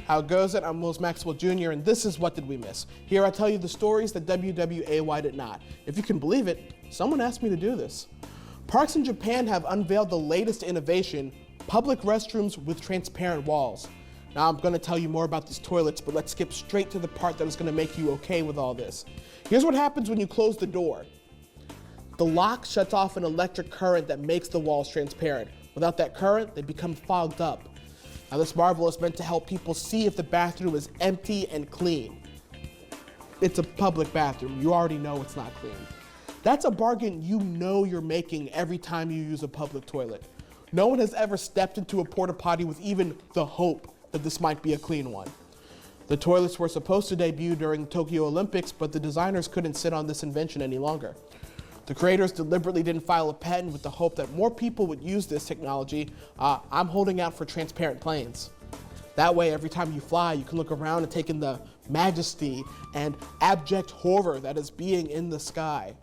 How goes it? I'm Will Maxwell Jr. and this is What Did We Miss? Here I tell you the stories that WWAY did not. If you can believe it, someone asked me to do this. Parks in Japan have unveiled the latest innovation, public restrooms with transparent walls. Now I'm going to tell you more about these toilets, but let's skip straight to the part that is going to make you okay with all this. Here's what happens when you close the door. The lock shuts off an electric current that makes the walls transparent. Without that current, they become fogged up. Now this marvel is meant to help people see if the bathroom is empty and clean. It's a public bathroom. You already know it's not clean. That's a bargain you know you're making every time you use a public toilet. No one has ever stepped into a porta potty with even the hope that this might be a clean one. The toilets were supposed to debut during the Tokyo Olympics, but the designers couldn't sit on this invention any longer. The creators deliberately didn't file a patent with the hope that more people would use this technology. I'm holding out for transparent planes. That way, every time you fly, you can look around and take in the majesty and abject horror that is being in the sky.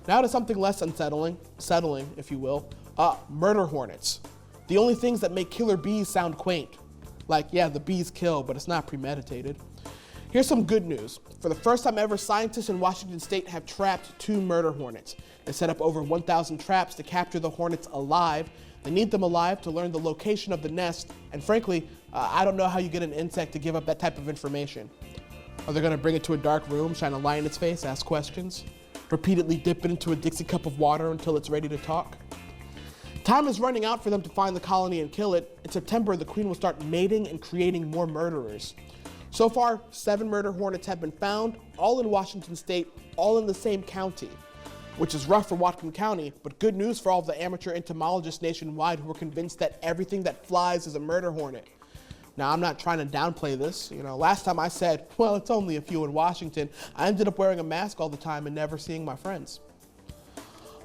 Now to something less settling, if you will, murder hornets. The only things that make killer bees sound quaint. Like, yeah, the bees kill, but it's not premeditated. Here's some good news. For the first time ever, scientists in Washington State have trapped 2 murder hornets. They set up over 1,000 traps to capture the hornets alive. They need them alive to learn the location of the nest, and frankly, I don't know how you get an insect to give up that type of information. Are they gonna bring it to a dark room, shine a light in its face, ask questions? Repeatedly dip it into a Dixie cup of water until it's ready to talk? Time is running out for them to find the colony and kill it. In September, the queen will start mating and creating more murderers. So far, 7 murder hornets have been found, all in Washington State, all in the same county, which is rough for Whatcom County, but good news for all of the amateur entomologists nationwide who are convinced that everything that flies is a murder hornet. Now, I'm not trying to downplay this. Last time I said, well, it's only a few in Washington, I ended up wearing a mask all the time and never seeing my friends.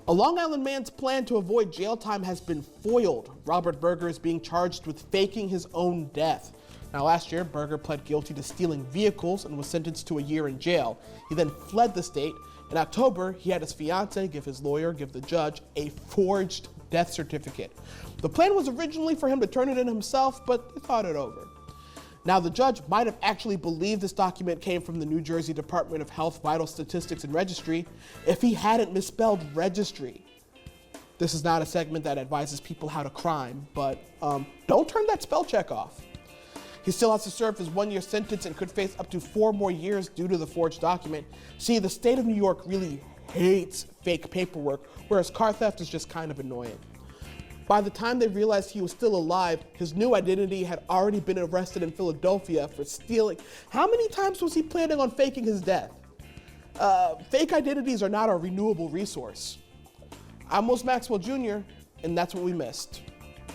A Long Island man's plan to avoid jail time has been foiled. Robert Berger is being charged with faking his own death. Now, last year, Berger pled guilty to stealing vehicles and was sentenced to a year in jail. He then fled the state. In October, he had his fiancée give the judge, a forged death certificate. The plan was originally for him to turn it in himself, but they thought it over. Now, the judge might have actually believed this document came from the New Jersey Department of Health Vital Statistics and Registry if he hadn't misspelled registry. This is not a segment that advises people how to crime, but don't turn that spell check off. He still has to serve his 1-year sentence and could face up to 4 more years due to the forged document. See, the state of New York really hates fake paperwork, whereas car theft is just kind of annoying. By the time they realized he was still alive, his new identity had already been arrested in Philadelphia for stealing. How many times was he planning on faking his death? Fake identities are not a renewable resource. I'm Will Maxwell Jr., and that's what we missed.